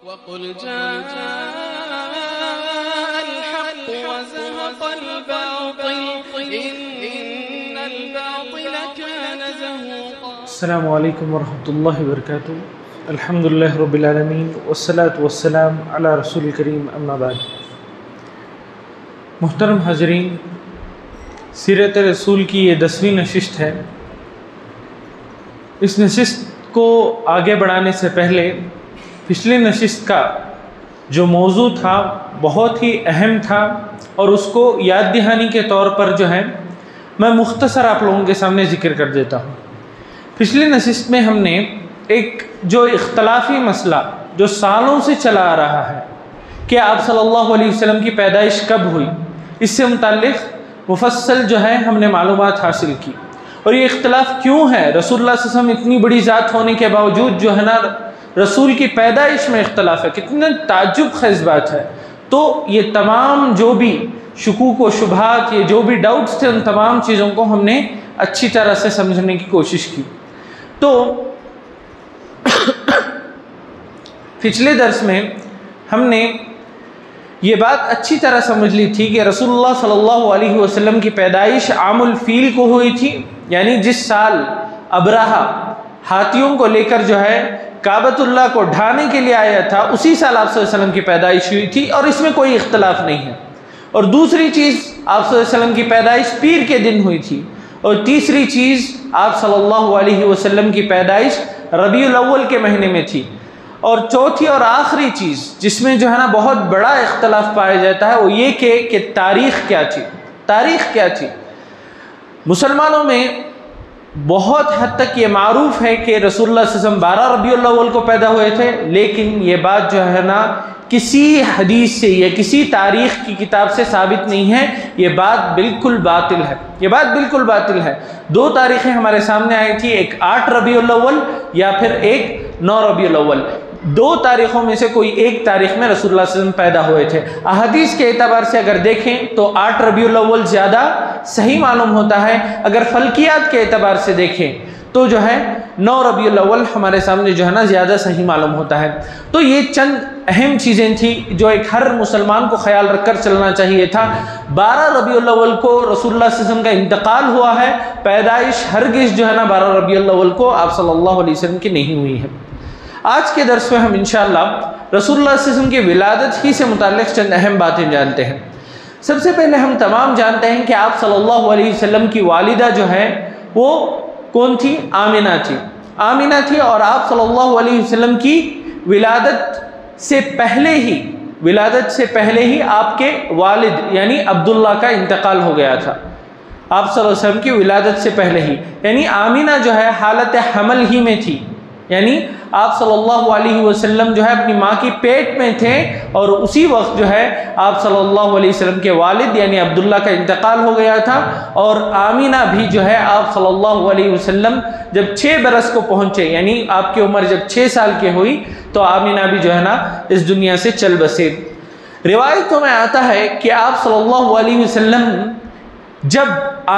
وَقُلْ جَاءَ الْحَقُّ وَزَهَقَ الْبَاطِلُ إِنَّ الْبَاطِلَ كَانَ زَهُوقًا۔ السلام علیکم ورحمۃ اللہ وبرکاتہ۔ الحمدللہ رب العالمین والصلاة والسلام علی رسول کریم، اما بعد۔ محترم حاضرین، سیرت رسول کی یہ 10ویں نشست ہے۔ اس نشست کو آگے بڑھانے سے پہلے پچھلی نشست کا جو موضوع تھا بہت ہی اہم تھا، اور اس کو یاد دہانی کے طور پر جو ہے میں مختصر آپ لوگوں کے سامنے ذکر کر دیتا ہوں۔ پچھلی نشست میں ہم نے ایک جو اختلافی مسئلہ جو سالوں سے چلا آ رہا ہے کہ آپ صلی اللہ علیہ وسلم کی پیدائش کب ہوئی، اس سے متعلق مفصل جو ہے ہم نے معلومات حاصل کی، اور یہ اختلاف کیوں ہے، رسول اللہ صلی اللہ علیہ وسلم اتنی بڑی ذات ہونے کے باوجود جو ہے نا رسول کی پیدائش میں اختلاف ہے، کتنا تعجب خیز بات ہے۔ تو یہ تمام جو بھی شکوک و شبہات، یہ جو بھی ڈاؤٹس تھے، ان تمام چیزوں کو ہم نے اچھی طرح سے سمجھنے کی کوشش کی۔ تو پچھلے درس میں ہم نے یہ بات اچھی طرح سمجھ لی تھی کہ رسول اللہ صلی اللہ علیہ وسلم کی پیدائش عام الفیل کو ہوئی تھی، یعنی جس سال ابرہہ ہاتھیوں کو لے کر جو ہے کعبۃ اللہ کو ڈھانے کے لیے آیا تھا، اسی سال آپ صلی اللہ علیہ وسلم کی پیدائش ہوئی تھی، اور اس میں کوئی اختلاف نہیں ہے۔ اور دوسری چیز، آپ صلی اللہ علیہ وسلم کی پیدائش پیر کے دن ہوئی تھی، اور تیسری چیز، آپ صلی اللہ علیہ وسلم کی پیدائش ربیع الاول کے مہینے میں تھی۔ اور چوتھی اور آخری چیز جس میں جو ہے نا بہت بڑا اختلاف پایا جاتا ہے وہ یہ کہ تاریخ کیا تھی۔ تاریخ کیا تھی؟ مسلمانوں میں بہت حد تک یہ معروف ہے کہ رسول اللہ صلی اللہ علیہ وسلم 12 ربیع الاول کو پیدا ہوئے تھے، لیکن یہ بات جو ہے نا کسی حدیث سے یا کسی تاریخ کی کتاب سے ثابت نہیں ہے، یہ بات بالکل باطل ہے، یہ بات بالکل باطل ہے۔ دو تاریخیں ہمارے سامنے آئی تھی، ایک 8 ربیع الاول یا پھر ایک 9 ربیع الاول۔ دو تاریخوں میں سے کوئی ایک تاریخ میں رسول اللہ صلی اللہ علیہ وسلم پیدا ہوئے تھے۔ احادیث کے اعتبار سے اگر دیکھیں تو 8 ربیع الاول زیادہ صحیح معلوم ہوتا ہے، اگر فلکیات کے اعتبار سے دیکھیں تو جو ہے 9 ربیع الاول ہمارے سامنے جو ہے نا زیادہ صحیح معلوم ہوتا ہے۔ تو یہ چند اہم چیزیں تھیں جو ایک ہر مسلمان کو خیال رکھ کر چلنا چاہیے تھا۔ 12 ربیع الاول کو رسول اللہ صلی اللہ علیہ وسلم کا انتقال ہوا ہے، پیدائش ہرگز جو ہے نا 12 ربیع الاول کو آپ صلی اللہ علیہ وسلم کی نہیں ہوئی ہے۔ آج کے درس میں ہم انشاءاللہ رسول اللہ صلی اللہ علیہ وسلم کی ولادت ہی سے متعلق چند اہم باتیں جانتے ہیں۔ سب سے پہلے ہم تمام جانتے ہیں کہ آپ صلی اللہ علیہ وسلم کی والدہ جو ہے وہ کون تھی؟ آمینہ تھی۔ آمینہ تھی، اور آپ صلی اللہ علیہ وسلم کی ولادت سے پہلے ہی آپ کے والد یعنی عبداللہ کا انتقال ہو گیا تھا۔ آپ صلی اللہ علیہ وسلم کی ولادت سے پہلے ہی، یعنی آمینہ جو ہے حالت حمل ہی میں تھی، یعنی آپ صلی اللہ علیہ وسلم جو ہے اپنی ماں کی پیٹ میں تھے، اور اسی وقت جو ہے آپ صلی اللہ علیہ وسلم کے والد یعنی عبداللہ کا انتقال ہو گیا تھا، اور آمینہ بھی جو ہے آپ صلی اللہ علیہ وسلم جب 6 برس کو پہنچے، یعنی آپ کی عمر جب 6 سال کی ہوئی تو آمینہ بھی جو ہے نا اس دنیا سے چل بسے۔ روایتوں میں آتا ہے کہ آپ صلی اللہ علیہ وسلم جب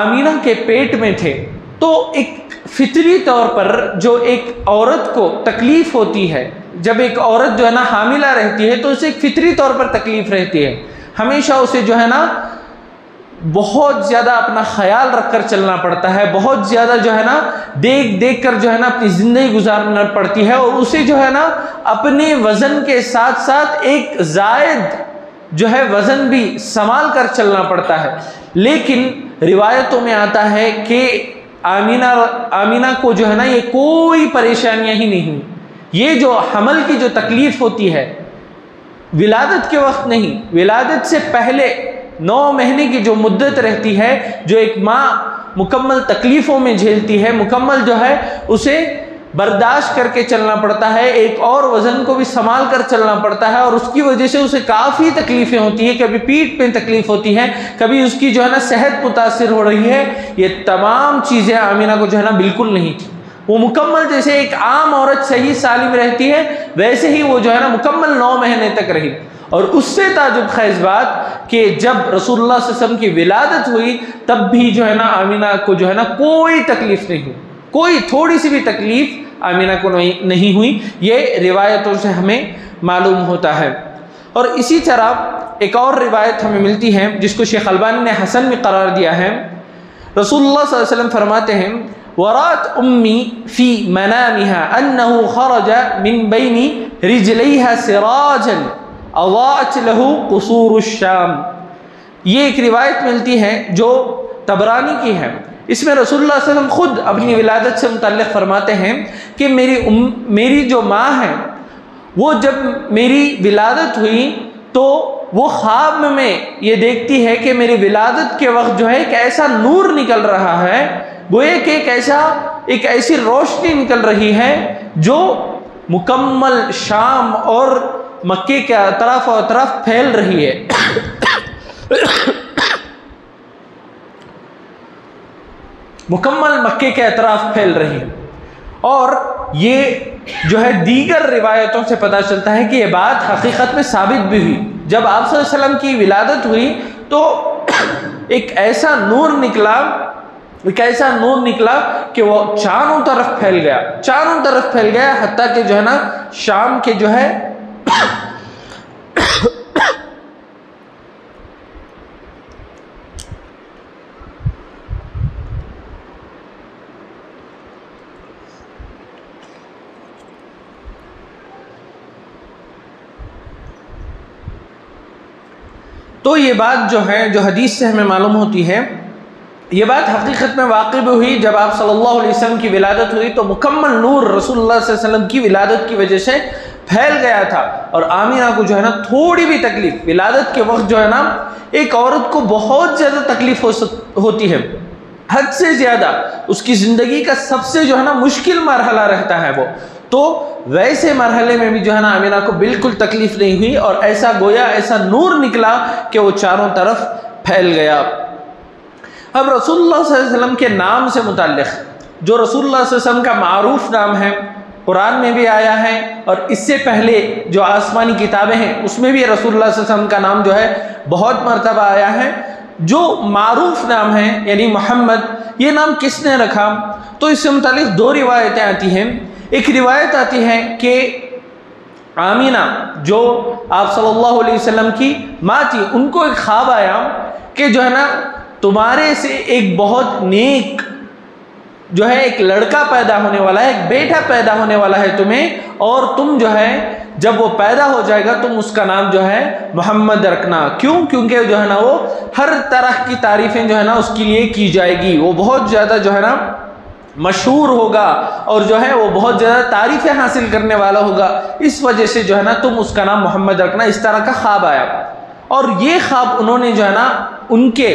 آمینہ کے پیٹ میں تھے تو ایک فطری طور پر جو ایک عورت کو تکلیف ہوتی ہے، جب ایک عورت جو ہے نا حاملہ رہتی ہے تو اسے ایک فطری طور پر تکلیف رہتی ہے، ہمیشہ اسے جو ہے نا بہت زیادہ اپنا خیال رکھ کر چلنا پڑتا ہے، بہت زیادہ جو ہے نا دیکھ کر جو ہے نا اپنی زندگی گزارنا پڑتی ہے، اور اسے جو ہے نا اپنے وزن کے ساتھ ساتھ ایک زائد جو ہے وزن بھی سنبھال کر چلنا پڑتا ہے۔ لیکن روایتوں میں آتا ہے کہ آمینہ کو جو ہے نا یہ کوئی پریشانیاں ہی نہیں ہوئی۔ یہ جو حمل کی جو تکلیف ہوتی ہے ولادت کے وقت نہیں، ولادت سے پہلے 9 مہینے کی جو مدت رہتی ہے، جو ایک ماں مکمل تکلیفوں میں جھیلتی ہے، مکمل جو ہے اسے برداشت کر کے چلنا پڑتا ہے، ایک اور وزن کو بھی سنبھال کر چلنا پڑتا ہے، اور اس کی وجہ سے اسے کافی تکلیفیں ہوتی ہیں، کبھی پیٹھ پہ تکلیف ہوتی ہے، کبھی اس کی جو ہے نا صحت متاثر ہو رہی ہے۔ یہ تمام چیزیں آمینہ کو جو ہے نا بالکل نہیں تھی۔ وہ مکمل جیسے ایک عام عورت صحیح سالم رہتی ہے ویسے ہی وہ جو ہے نا مکمل 9 مہینے تک رہی۔ اور اس سے تعجب خیز بات کہ جب رسول اللہ صلی اللہ علیہ وسلم کی ولادت ہوئی تب بھی جو ہے نا آمینہ کو جو ہے نا کوئی تکلیف نہیں ہوئی، کوئی تھوڑی سی بھی تکلیف آمینہ کو نہیں ہوئی۔ یہ روایتوں سے ہمیں معلوم ہوتا ہے۔ اور اسی طرح ایک اور روایت ہمیں ملتی ہے جس کو شیخ البانی نے حسن میں قرار دیا ہے۔ رسول اللہ صلی اللہ علیہ وسلم فرماتے ہیں ورات امی فی منامها انه خرج من بین رجلیها سراجا اضاءت له قصور الشام۔ یہ ایک روایت ملتی ہے جو طبرانی کی ہے، اس میں رسول اللہ صلی اللہ علیہ وسلم خود اپنی ولادت سے متعلق فرماتے ہیں کہ میری جو ماں ہے وہ جب میری ولادت ہوئی تو وہ خواب میں یہ دیکھتی ہے کہ میری ولادت کے وقت جو ہے ایک ایسا نور نکل رہا ہے، گویا کہ ایک ایسی روشنی نکل رہی ہے جو مکمل شام اور مکے کے اطراف و اطراف پھیل رہی ہے۔ مکمل مکے کے اطراف پھیل رہی ہے۔ اور یہ جو ہے دیگر روایتوں سے پتہ چلتا ہے کہ یہ بات حقیقت میں ثابت بھی ہوئی۔ جب آپ صلی اللہ علیہ وسلم کی ولادت ہوئی تو ایک ایسا نور نکلا کہ وہ چاروں طرف پھیل گیا، حتیٰ کہ جو ہے نا شام کے جو ہے تو یہ بات جو ہے جو حدیث سے ہمیں معلوم ہوتی ہے، یہ بات حقیقت میں واقع بھی ہوئی۔ جب آپ صلی اللہ علیہ وسلم کی ولادت ہوئی تو مکمل نور رسول اللہ صلی اللہ علیہ وسلم کی ولادت کی وجہ سے پھیل گیا تھا، اور آمینہ کو جو ہے نا تھوڑی بھی تکلیف، ولادت کے وقت جو ہے نا ایک عورت کو بہت زیادہ تکلیف ہوتی ہے، حد سے زیادہ، اس کی زندگی کا سب سے جو ہے نا مشکل مرحلہ رہتا ہے وہ، تو ویسے مرحلے میں بھی جو ہے نا آمینہ کو بالکل تکلیف نہیں ہوئی، اور ایسا گویا ایسا نور نکلا کہ وہ چاروں طرف پھیل گیا۔ اب رسول اللہ صلی اللہ علیہ وسلم کے نام سے متعلق جو رسول اللہ صلی اللہ علیہ وسلم کا معروف نام ہے، قرآن میں بھی آیا ہے، اور اس سے پہلے جو آسمانی کتابیں ہیں اس میں بھی رسول اللہ صلی اللہ علیہ وسلم کا نام جو ہے بہت مرتبہ آیا ہے۔ جو معروف نام ہے یعنی محمد، یہ نام کس نے رکھا؟ تو اس سے متعلق دو روایتیں آتی ہیں۔ ایک روایت آتی ہے کہ آمینہ جو آپ صلی اللہ علیہ وسلم کی ماں تھی، ان کو ایک خواب آیا کہ جو ہے نا تمہارے سے ایک بہت نیک جو ہے ایک لڑکا پیدا ہونے والا ہے، ایک بیٹا پیدا ہونے والا ہے تمہیں، اور تم جو ہے جب وہ پیدا ہو جائے گا تم اس کا نام جو ہے محمد رکھنا۔ کیوں؟ کیونکہ جو ہے نا وہ ہر طرح کی تعریفیں جو ہے نا اس کے لیے کی جائے گی، وہ بہت زیادہ جو ہے نا مشہور ہوگا، اور جو ہے وہ بہت زیادہ تعریفیں حاصل کرنے والا ہوگا، اس وجہ سے جو ہے نا تم اس کا نام محمد رکھنا۔ اس طرح کا خواب آیا، اور یہ خواب انہوں نے جو ہے نا ان کے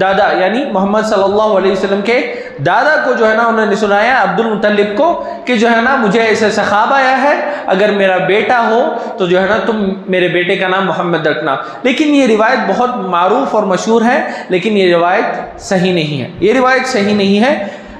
دادا یعنی محمد صلی اللہ علیہ وسلم کے دادا کو جو ہے نا انہوں نے سنایا، عبد المطلب کو، کہ جو ہے نا مجھے ایسا خواب آیا ہے، اگر میرا بیٹا ہو تو جو ہے نا تم میرے بیٹے کا نام محمد رکھنا۔ لیکن یہ روایت بہت معروف اور مشہور ہے، لیکن یہ روایت صحیح نہیں ہے، یہ روایت صحیح نہیں ہے۔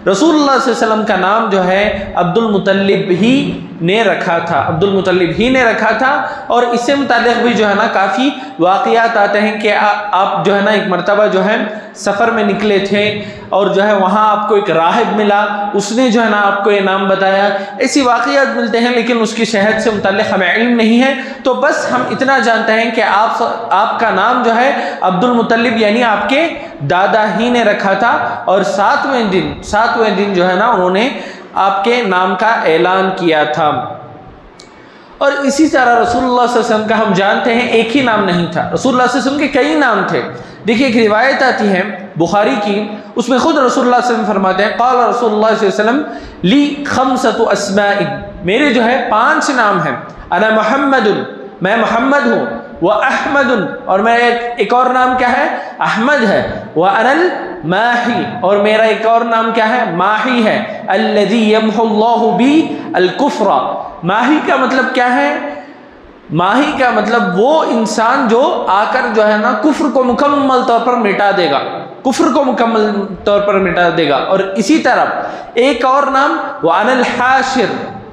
رسول اللہ صلی اللہ علیہ وسلم کا نام جو ہے عبد المطلب ہی نے رکھا تھا، عبد المطلب ہی نے رکھا تھا، اور اس سے متعلق بھی جو ہے نا کافی واقعات آتے ہیں کہ آپ جو ہے نا ایک مرتبہ جو ہے سفر میں نکلے تھے، اور جو ہے وہاں آپ کو ایک راہب ملا، اس نے جو ہے نا آپ کو یہ نام بتایا، ایسی واقعات ملتے ہیں، لیکن اس کی صحت سے متعلق ہمیں علم نہیں ہے۔ تو بس ہم اتنا جانتے ہیں کہ آپ کا نام جو ہے عبد المطلب یعنی آپ کے دادا ہی نے رکھا تھا، اور ساتویں دن جو ہے نا انہوں نے آپ کے نام کا اعلان کیا تھا۔ اور اسی طرح رسول اللہ صلی اللہ علیہ وسلم کا ہم جانتے ہیں ایک ہی نام نہیں تھا، رسول اللہ صلی اللہ علیہ وسلم کے کئی نام تھے۔ دیکھیے ایک روایت آتی ہے بخاری کی، اس میں خود رسول اللہ صلی اللہ علیہ وسلم فرماتے ہیں قال رسول اللہ صلی اللہ علیہ وسلم لی خمسۃ اسماء، میرے جو ہے 5 نام ہیں، انا محمد، میں محمد ہوں، وَأَحْمَدٌ، اور میرا ایک اور نام کیا ہے؟ احمد ہے، وَأَنَا الْمَاحِي، اور میرا ایک اور نام کیا ہے؟ ماحی ہے، الَّذِي يَمْحُ اللَّهُ بِي الْكُفْرَ، ماحی کا مطلب کیا ہے؟ ماحی کا مطلب وہ انسان جو آ کر جو ہے نا کفر کو مکمل طور پر مٹا دے گا، کفر کو مکمل طور پر مٹا دے گا۔ اور اسی طرح ایک اور نام وَأَنَا الْحَاشِرُ،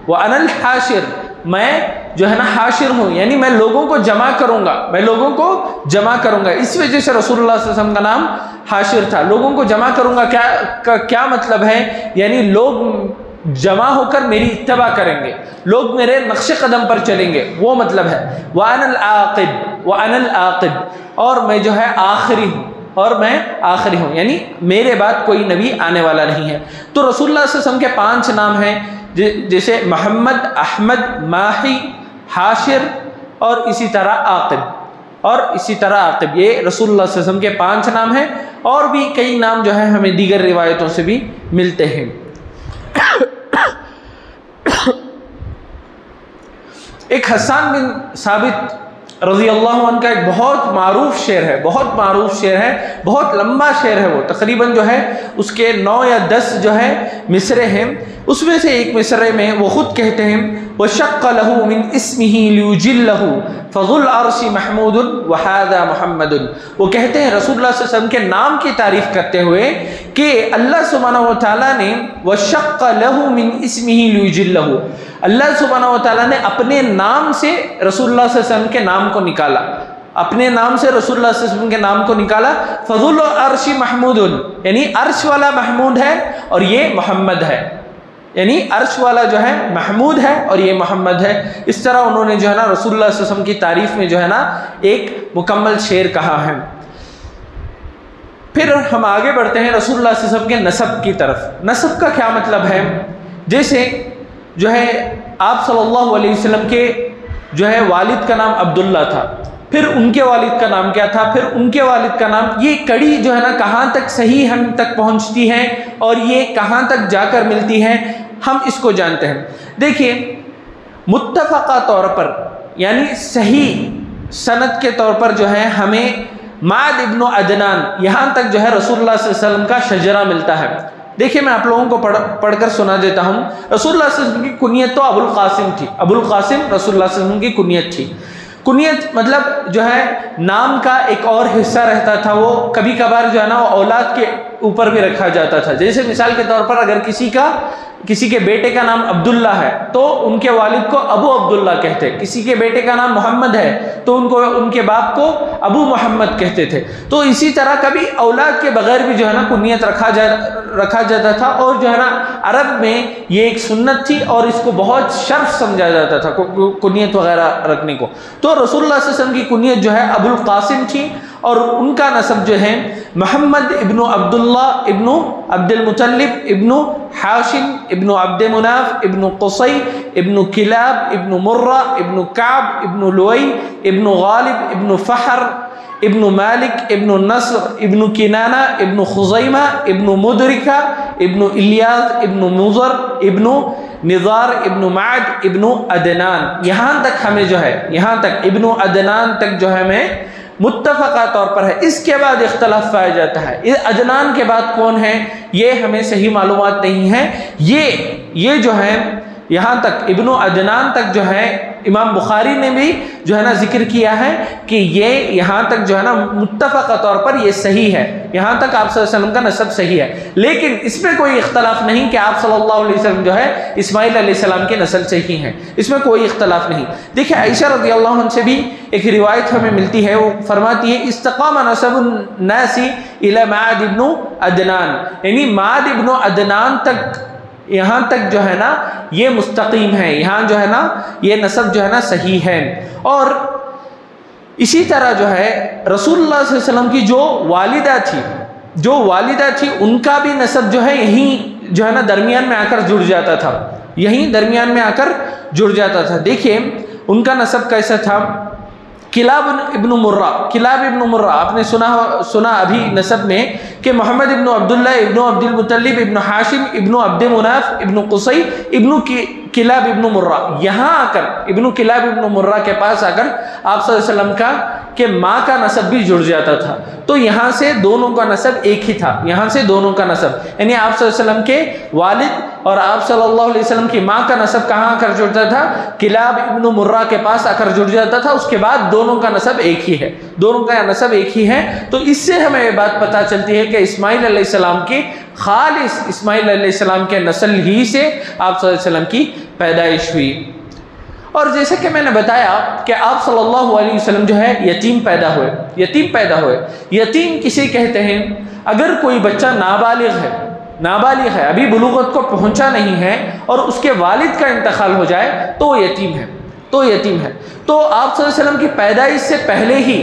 وَأَنَا الْحَاشِرُ، میں جو ہے نا حاشر ہوں، یعنی میں لوگوں کو جمع کروں گا، میں لوگوں کو جمع کروں گا۔ اس وجہ سے رسول اللہ صلی اللہ علیہ وسلم کا نام حاشر تھا، لوگوں کو جمع کروں گا۔ کیا مطلب ہے؟ یعنی لوگ جمع ہو کر میری اتباع کریں گے، لوگ میرے نقش قدم پر چلیں گے، وہ مطلب ہے وَأَنَا الْعَاقِبُ وَأَنَا الْعَاقِبُ، اور میں جو ہے آخری ہوں، اور میں آخری ہوں، یعنی میرے بعد کوئی نبی آنے والا نہیں ہے۔ تو رسول اللہ صلی اللہ علیہ وسلم کے 5 نام ہیں، جیسے محمد، احمد، ماہی، حاشر اور اسی طرح عاقب، اور اسی طرح عاقب، یہ رسول اللہ صلی اللہ علیہ وسلم کے 5 نام ہیں، اور بھی کئی نام جو ہے ہمیں دیگر روایتوں سے بھی ملتے ہیں۔ ایک حسان بن ثابت رضی اللہ عنہ کا ایک بہت معروف شعر ہے، بہت لمبا شعر ہے، وہ تقریباً جو ہے اس کے 9 یا 10 جو ہے مصرے ہیں، اس میں سے ایک مصرے میں وہ خود کہتے ہیں وَشَقَّ لَهُ مِنْ اسْمِهِ لِيُجِلَّهُ فَذُو الْعَرْشِ مَحْمُودٌ وَهَذَا مُحَمَّدٌ، وہ کہتے ہیں رسول اللہ صلی اللہ علیہ وسلم کے نام کی تعریف کرتے ہوئے کہ اللہ سبحانہ وتعالیٰ نے وَشَقَّ لَهُ مِنْ اسْمِهِ لِيُجِلَّهُ، اللہ سبحانہ وتعالیٰ نے اپنے نام سے رسول اللہ صلی اللہ علیہ وسلم کے نام کو نکالا، اپنے نام سے رسول اللہ صلی اللہ علیہ وسلم کے نام کو نکالا، فَذُو الْعَرْشِ مَحْمُودٌ، یعنی عرش والا محمود ہے اور یہ محمد ہے، یعنی عرش والا جو ہے محمود ہے اور یہ محمد ہے۔ اس طرح انہوں نے جو ہے نا رسول اللہ صلی اللہ علیہ وسلم کی تعریف میں جو ہے نا ایک مکمل شعر کہا ہے۔ پھر ہم آگے بڑھتے ہیں رسول اللہ صلی اللہ علیہ وسلم کے نسب کی طرف۔ نسب کا کیا مطلب ہے؟ جیسے جو ہے آپ صلی اللہ علیہ وسلم کے جو ہے والد کا نام عبداللہ تھا، پھر ان کے والد کا نام کیا تھا، پھر ان کے والد کا نام، یہ کڑی جو ہے نا کہاں تک صحیح ہم تک پہنچتی ہے اور یہ کہاں تک جا کر ملتی ہے، ہم اس کو جانتے ہیں۔ دیکھیے متفقہ طور پر یعنی صحیح سند کے طور پر جو ہے ہمیں معد ابن عدنان یہاں تک جو ہے رسول اللہ صلی اللہ علیہ وسلم کا شجرہ ملتا ہے۔ دیکھیے میں آپ لوگوں کو پڑھ کر سنا دیتا ہوں۔ رسول اللہ صلی اللہ علیہ وسلم کی کنیت تو ابو القاسم تھی، ابو القاسم رسول اللہ صلی اللہ علیہ وسلم کی کنیت تھی۔ کنیت مطلب جو ہے نام کا ایک اور حصہ رہتا تھا، وہ کبھی کبھار جو ہے نا وہ اولاد کے اوپر بھی رکھا جاتا تھا۔ جیسے مثال کے طور پر اگر کسی کے بیٹے کا نام عبداللہ ہے تو ان کے والد کو ابو عبداللہ کہتے، کسی کے بیٹے کا نام محمد ہے تو ان کے باپ کو ابو محمد کہتے تھے۔ تو اسی طرح کبھی اولاد کے بغیر بھی جو ہے نا کنیت رکھا جاتا تھا، اور جو ہے نا عرب میں یہ ایک سنت تھی اور اس کو بہت شرف سمجھا جاتا تھا کنیت وغیرہ رکھنے کو۔ تو رسول اللہ صلی اللہ علیہ وسلم کی کنیت جو ہے ابو القاسم تھی، اور ان کا نسب جو ہے محمد ابن عبداللہ ابن عبد المطلب ابن حاشم ابن عبد مناف ابن قصی ابن کلاب ابن مرہ ابن کعب ابن لوئی ابن غالب ابن فحر ابن مالک ابن نصر ابن کنانہ ابن خزیمہ ابن مدرکہ ابن الیاس ابن مضر ابن نظار ابن معد ابن عدنان، یہاں تک ہمیں جو ہے یہاں تک ابن عدنان تک جو ہے ہمیں متفقہ طور پر ہے۔ اس کے بعد اختلاف پایا جاتا ہے، عدنان کے بعد کون ہے یہ ہمیں صحیح معلومات نہیں ہے۔ یہ جو ہے یہاں تک ابن عدنان تک جو ہے امام بخاری نے بھی جو ہے نا ذکر کیا ہے کہ یہ یہاں تک جو ہے نا متفقہ طور پر یہ صحیح ہے، یہاں تک آپ صلی اللہ علیہ وسلم کا نسب صحیح ہے، لیکن اس میں کوئی اختلاف نہیں کہ آپ صلی اللہ علیہ وسلم جو ہے اسماعیل علیہ السلام کے نسل سے ہی ہیں، اس میں کوئی اختلاف نہیں۔ دیکھیں عائشہ رضی اللہ عنہ سے بھی ایک روایت ہمیں ملتی ہے، وہ فرماتی ہے استقام نسب الناس الی معد ابن عدنان، یعنی معد ابن عدنان تک یہاں تک جو ہے نا یہ مستقیم ہے، یہاں جو ہے نا یہ نسب جو ہے نا صحیح ہے۔ اور اسی طرح جو ہے رسول اللہ صلی اللہ علیہ وسلم کی جو والدہ تھی ان کا بھی نسب جو ہے یہیں جو ہے نا درمیان میں آ کر جڑ جاتا تھا، یہیں درمیان میں آ کر جڑ جاتا تھا۔ دیکھیے ان کا نسب کیسا تھا، کلاب ابن مرہ آپ نے سنا ابھی نسب میں کہ محمد ابن عبداللہ ابن عبد المطلب ابن حاشم ابن عبد مناف ابن قصی ابن کلاب ابن مرہ، یہاں آ کر ابن کلاب ابن مرہ کے پاس آ کر آپ صلی اللہ علیہ وسلم کا کہ ماں کا نسب بھی جڑ جاتا تھا، تو یہاں سے دونوں کا نسب ایک ہی تھا، یہاں سے دونوں کا نسب یعنی آپ صلی اللہ علیہ وسلم کے والد اور آپ صلی اللہ علیہ وسلم کی ماں کا نسب کہاں آ کر جڑتا تھا، کلاب ابن مرہ کے پاس آ کر جڑ جاتا تھا، اس کے بعد دونوں کا نسب ایک ہی ہے، دونوں کا نسب ایک ہی ہے۔ تو اس سے ہمیں یہ بات پتہ چلتی ہے کہ اسماعیل علیہ السلام کی خالص اسماعیل علیہ السلام کے نسل ہی سے آپ صلی اللہ علیہ وسلم کی پیدائش ہوئی۔ اور جیسے کہ میں نے بتایا کہ آپ صلی اللہ علیہ وسلم جو ہے یتیم پیدا ہوئے۔ یتیم کسے کہتے ہیں؟ اگر کوئی بچہ نابالغ ہے نابالغ ہے، ابھی بلوغت کو پہنچا نہیں ہے، اور اس کے والد کا انتقال ہو جائے تو وہ یتیم ہے، تو یتیم ہے۔ تو آپ صلی اللہ علیہ وسلم کی پیدائش سے پہلے ہی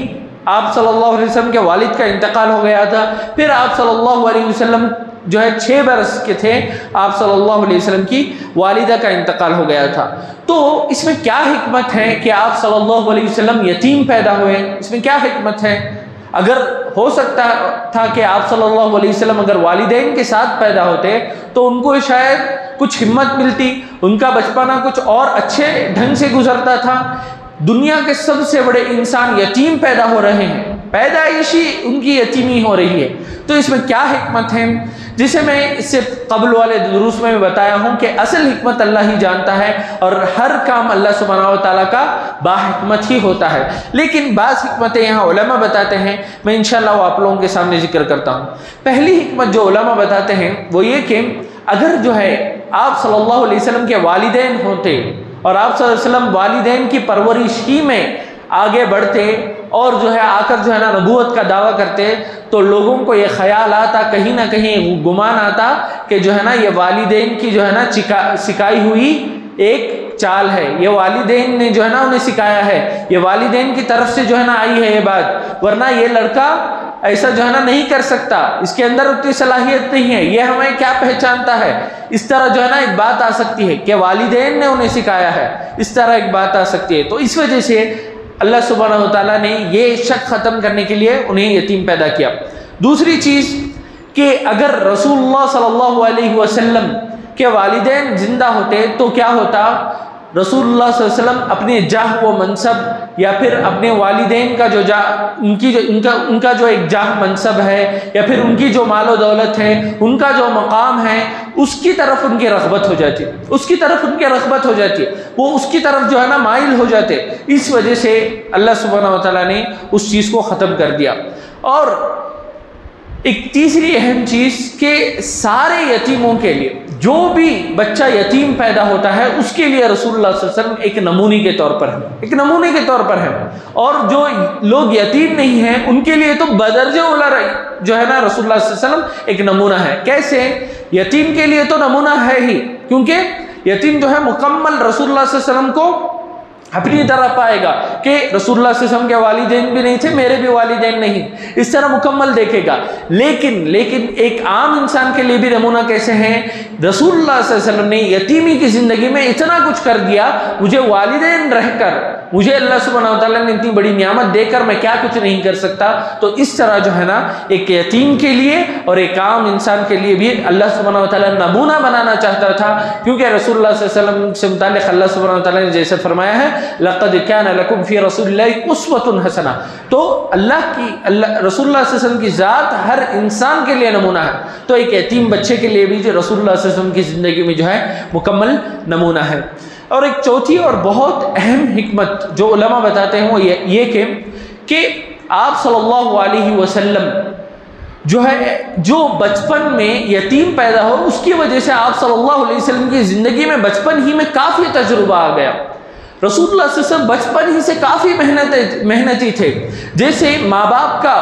آپ صلی اللہ علیہ وسلم کے والد کا انتقال ہو گیا تھا۔ پھر آپ صلی اللہ علیہ وسلم جو ہے 6 برس کے تھے، آپ صلی اللہ علیہ وسلم کی والدہ کا انتقال ہو گیا تھا۔ تو اس میں کیا حکمت ہے کہ آپ صلی اللہ علیہ وسلم یتیم پیدا ہوئے؟ اس میں کیا حکمت ہے؟ اگر ہو سکتا تھا کہ آپ صلی اللہ علیہ وسلم اگر والدین کے ساتھ پیدا ہوتے تو ان کو شاید کچھ ہمت ملتی، ان کا بچپنا کچھ اور اچھے ڈھنگ سے گزرتا تھا۔ دنیا کے سب سے بڑے انسان یتیم پیدا ہو رہے ہیں، پیدائشی ان کی یتیمی ہو رہی ہے، تو اس میں کیا حکمت ہے؟ جسے میں اس سے قبل والے دروس میں بتایا ہوں کہ اصل حکمت اللہ ہی جانتا ہے، اور ہر کام اللہ سبحانہ و تعالیٰ کا با حکمت ہی ہوتا ہے، لیکن بعض حکمتیں یہاں علماء بتاتے ہیں، میں انشاءاللہ وہ آپ لوگوں کے سامنے ذکر کرتا ہوں۔ پہلی حکمت جو علماء بتاتے ہیں وہ یہ کہ اگر جو ہے آپ صلی اللہ علیہ وسلم کے والدین ہوتے اور آپ صلی اللہ علیہ وسلم والدین کی پرورش ہی میں آگے بڑھتے اور جو ہے آ کر جو ہے نا نبوت کا دعویٰ کرتے، تو لوگوں کو یہ خیال آتا، کہیں نہ کہیں گمان آتا کہ جو ہے نا یہ والدین کی جو ہے نا سکھائی ہوئی ایک چال ہے، یہ والدین نے جو ہے نا انہیں سکھایا ہے، یہ والدین کی طرف سے جو ہے نا آئی ہے یہ بات، ورنہ یہ لڑکا ایسا جو ہے نا نہیں کر سکتا، اس کے اندر اتنی صلاحیت نہیں ہے، یہ ہمیں کیا پہچانتا ہے، اس طرح جو ہے نا ایک بات آ سکتی ہے کہ والدین نے انہیں سکھایا ہے، اس طرح ایک بات آ سکتی ہے۔ تو اس وجہ سے اللہ سبحانہ و تعالیٰ نے یہ شک ختم کرنے کے لیے انہیں یتیم پیدا کیا۔ دوسری چیز کہ اگر رسول اللہ صلی اللہ علیہ وسلم کے والدین زندہ ہوتے تو کیا ہوتا؟ رسول اللہ صلی اللہ علیہ وسلم اپنے جاہ و منصب یا پھر اپنے والدین کا جو ان کا جو ایک جاہ منصب ہے یا پھر ان کی جو مال و دولت ہے، ان کا جو مقام ہے، اس کی طرف ان کی رغبت ہو جاتی، اس کی طرف ان کی رغبت ہو جاتی، وہ اس کی طرف جو ہے نا مائل ہو جاتے۔ اس وجہ سے اللہ سبحانہ و تعالیٰ نے اس چیز کو ختم کر دیا۔ اور ایک تیسری اہم چیز کہ سارے یتیموں کے لیے، جو بھی بچہ یتیم پیدا ہوتا ہے اس کے لیے رسول اللہ صلی اللہ علیہ وسلم ایک نمونے کے طور پر ہے، ایک نمونے کے طور پر ہے، اور جو لوگ یتیم نہیں ہیں ان کے لیے تو بدرجہ اولا جو ہے نا رسول اللہ صلی اللہ علیہ وسلم ایک نمونہ ہے۔ کیسے؟ یتیم کے لیے تو نمونہ ہے ہی، کیونکہ یتیم جو ہے مکمل رسول اللہ صلی اللہ علیہ وسلم کو اپنی طرح پائے گا کہ رسول اللہ صلی اللہ علیہ وسلم کے والدین بھی نہیں تھے، میرے بھی والدین نہیں، اس طرح مکمل دیکھے گا۔ لیکن ایک عام انسان کے لیے بھی نمونہ کیسے ہیں؟ رسول اللہ صلی اللہ علیہ وسلم نے یتیمی کی زندگی میں اتنا کچھ کر دیا، مجھے والدین رہ کر، مجھے اللہ سبحانہ و تعالیٰ نے اتنی بڑی نعمت دے کر میں کیا کچھ نہیں کر سکتا۔ تو اس طرح جو ہے نا ایک یتیم کے لیے اور ایک عام انسان کے لیے بھی اللہ سبحانہ و تعالیٰ نمونہ بنانا چاہتا تھا، کیونکہ رسول اللہ صلی اللہ علیہ وسلم سے متعلق اللہ سبحانہ و تعالیٰ نے جیسے فرمایا ہے لَقَدْ كَانَ لَكُمْ فِي رَسُولِ اللَّهِ أُسْوَةٌ حَسَنَةٌ، تو رسول اللہ صلی اللہ علیہ وسلم کی ذات ہر انسان کے لیے نمونہ ہے، تو ایک یتیم بچے کے لیے بھی جو رسول اللہ صلی اللہ علیہ وسلم کی زندگی میں جو ہے مکمل نمونہ ہے۔ اور ایک چوتھی اور بہت اہم حکمت جو علماء بتاتے ہیں وہ یہ کہ آپ صلی اللہ علیہ وسلم جو ہے جو بچپن میں یتیم پیدا ہو، اس کی وجہ سے آپ صلی اللہ علیہ وسلم کی زندگی میں بچپن ہی میں کافی تجربہ آ گیا۔ رسول اللہ صلی اللہ علیہ وسلم بچپن ہی سے کافی محنتی تھے، جیسے ماں باپ کا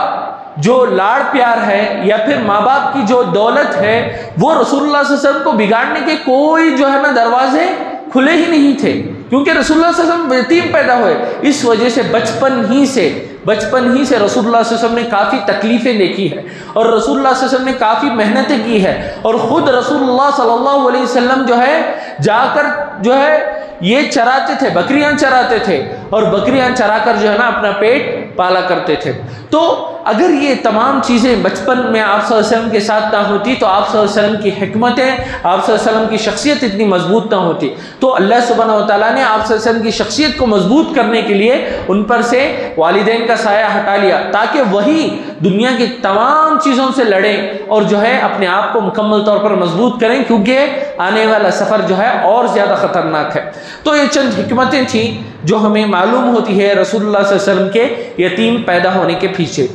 جو لاڑ پیار ہے یا پھر ماں باپ کی جو دولت ہے وہ رسول اللہ صلی اللہ علیہ وسلم کو بگاڑنے کے کوئی جو ہے نا دروازے کھلے ہی نہیں تھے، کیونکہ رسول اللہ صلی اللہ علیہ وسلم یتیم پیدا ہوئے۔ اس وجہ سے بچپن ہی سے رسول اللہ صلی اللہ علیہ وسلم نے کافی تکلیفیں دیکھی ہے، اور رسول اللہ صلی اللہ علیہ وسلم نے کافی محنتیں کی ہے، اور خود رسول اللہ صلی اللہ علیہ وسلم جو ہے جا کر جو ہے یہ چراتے تھے، بکریاں چراتے تھے، اور بکریاں چرا کر جو ہے نا اپنا پیٹ پالا کرتے تھے۔ تو اگر یہ تمام چیزیں بچپن میں آپ صلی اللہ علیہ وسلم کے ساتھ نہ ہوتی تو آپ صلی اللہ علیہ وسلم کی حکمتیں، آپ صلی اللہ علیہ وسلم کی شخصیت اتنی مضبوط نہ ہوتی۔ تو اللہ سبحانہ و تعالیٰ نے آپ صلی اللہ علیہ وسلم کی شخصیت کو مضبوط کرنے کے لیے ان پر سے والدین کا سایہ ہٹا لیا، تاکہ وہی دنیا کی تمام چیزوں سے لڑیں اور جو ہے اپنے آپ کو مکمل طور پر مضبوط کریں، کیونکہ آنے والا سفر جو ہے اور زیادہ خطرناک ہے۔ تو یہ چند حکمتیں تھیں جو ہمیں معلوم ہوتی ہے رسول اللہ صلی اللہ علیہ وسلم کے یتیم پیدا ہونے کے پیچھے۔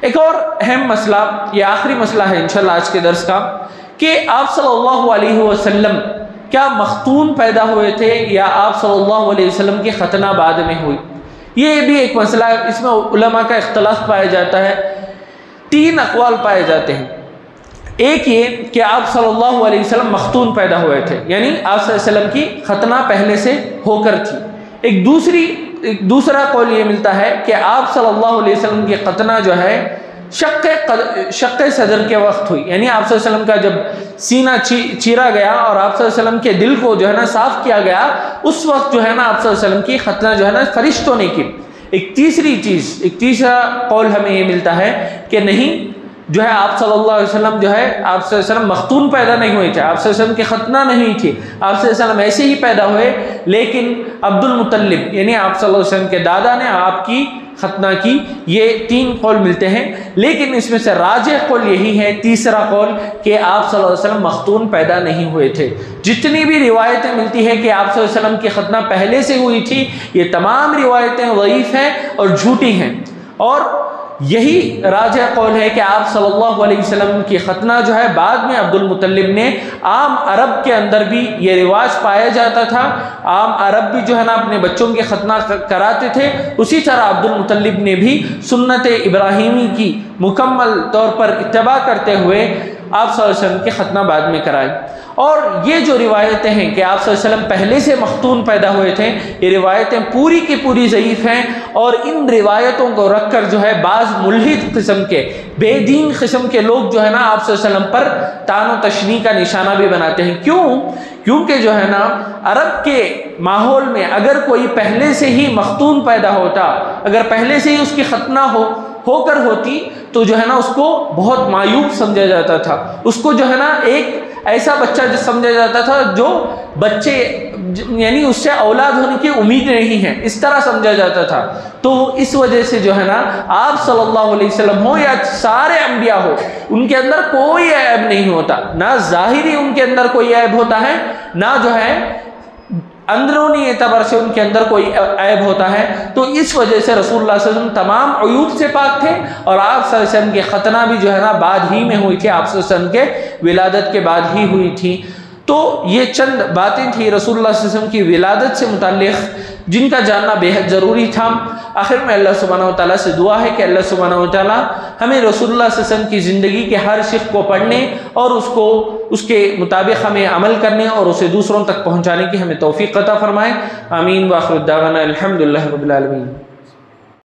ایک اور اہم مسئلہ، یہ آخری مسئلہ ہے انشاءاللہ آج کے درس کا، کہ آپ صلی اللہ علیہ وسلم کیا مختون پیدا ہوئے تھے یا آپ صلی اللہ علیہ وسلم کی ختنہ بعد میں ہوئی؟ یہ بھی ایک مسئلہ ہے، اس میں علماء کا اختلاف پایا جاتا ہے، 3 اقوال پائے جاتے ہیں۔ ایک یہ کہ آپ صلی اللہ علیہ وسلم مختون پیدا ہوئے تھے، یعنی آپ صلی اللہ علیہ وسلم کی ختنہ پہلے سے ہو کر تھی۔ ایک دوسرا قول یہ ملتا ہے کہ آپ صلی اللہ علیہ وسلم کی ختنہ جو ہے شق صدر کے وقت ہوئی، یعنی آپ صلی اللہ علیہ وسلم کا جب سینہ چیرا گیا اور آپ صلی اللہ علیہ وسلم کے دل کو جو ہے نا صاف کیا گیا، اس وقت جو ہے نا آپ صلی اللہ علیہ وسلم کی ختنہ جو ہے نا فرشتوں نے کی۔ ایک تیسرا قول ہمیں یہ ملتا ہے کہ نہیں، جو ہے آپ صلی اللہ علیہ وسلم جو ہے آپ صلی اللہ علیہ وسلم مختون پیدا نہیں ہوئے تھے، آپ صلی اللہ علیہ وسلم کی ختنہ نہیں تھی، آپ صلی اللہ علیہ وسلم ایسے ہی پیدا ہوئے، لیکن عبد المطلب یعنی آپ صلی اللہ علیہ وسلم کے دادا نے آپ کی ختنہ کی۔ یہ 3 قول ملتے ہیں، لیکن اس میں سے راجح قول یہی ہے، تیسرا قول، کہ آپ صلی اللہ علیہ وسلم مختون پیدا نہیں ہوئے تھے۔ جتنی بھی روایتیں ملتی ہیں کہ آپ صلی اللہ علیہ وسلم کی ختنہ پہلے سے ہوئی تھی، یہ تمام روایتیں ضعیف ہیں اور جھوٹی ہیں، اور یہی راجح قول ہے کہ آپ صلی اللہ علیہ وسلم کی ختنہ جو ہے بعد میں عبد المطلب نے، عام عرب کے اندر بھی یہ رواج پایا جاتا تھا، عام عرب بھی جو ہے نا اپنے بچوں کی ختنہ کراتے تھے، اسی طرح عبد المطلب نے بھی سنت ابراہیمی کی مکمل طور پر اتباع کرتے ہوئے آپ صلی اللہ علیہ وسلم کی ختنہ بعد میں کرائی۔ اور یہ جو روایتیں ہیں کہ آپ صلی اللہ علیہ وسلم پہلے سے مختون پیدا ہوئے تھے، یہ روایتیں پوری کی پوری ضعیف ہیں، اور ان روایتوں کو رکھ کر جو ہے بعض ملحد قسم کے، بے دین قسم کے لوگ جو ہے نا آپ صلی اللہ علیہ وسلم پر طعن و تشنیع کا نشانہ بھی بناتے ہیں۔ کیونکہ جو ہے نا عرب کے ماحول میں اگر کوئی پہلے سے ہی مختون پیدا ہوتا، اگر پہلے سے ہی اس کی ختنہ ہو کر ہوتی، تو جو ہے نا اس کو بہت معیوب سمجھا جاتا تھا، اس کو جو ہے نا ایک ایسا بچہ جو سمجھا جاتا تھا جو بچے یعنی اس سے اولاد ہونے کی امید نہیں ہے، اس طرح سمجھا جاتا تھا۔ تو اس وجہ سے جو ہے نا آپ صلی اللہ علیہ وسلم ہو یا سارے انبیاء ہو، ان کے اندر کوئی عیب نہیں ہوتا، نہ ظاہری ان کے اندر کوئی عیب ہوتا ہے، نہ جو ہے اندرونی اعتبار سے ان کے اندر کوئی عیب ہوتا ہے۔ تو اس وجہ سے رسول اللہ صلی اللہ علیہ وسلم تمام عیوب سے پاک تھے، اور آپ صلی اللہ علیہ وسلم کی ختنہ بھی جو ہے نا بعد ہی میں ہوئی تھی، آپ صلی اللہ علیہ وسلم کے ولادت کے بعد ہی ہوئی تھی۔ تو یہ چند باتیں تھیں رسول اللہ صلی اللہ علیہ وسلم کی ولادت سے متعلق، جن کا جاننا بے حد ضروری تھا۔ آخر میں اللہ سبحانہ وتعالیٰ سے دعا ہے کہ اللہ سبحانہ وتعالیٰ ہمیں رسول اللہ صلی اللہ علیہ وسلم کی زندگی کے ہر شق کو پڑھنے اور اس کے مطابق ہمیں عمل کرنے اور اسے دوسروں تک پہنچانے کی ہمیں توفیق عطا فرمائے۔ آمین۔ وآخر دعوانا الحمدللہ رب العالمین۔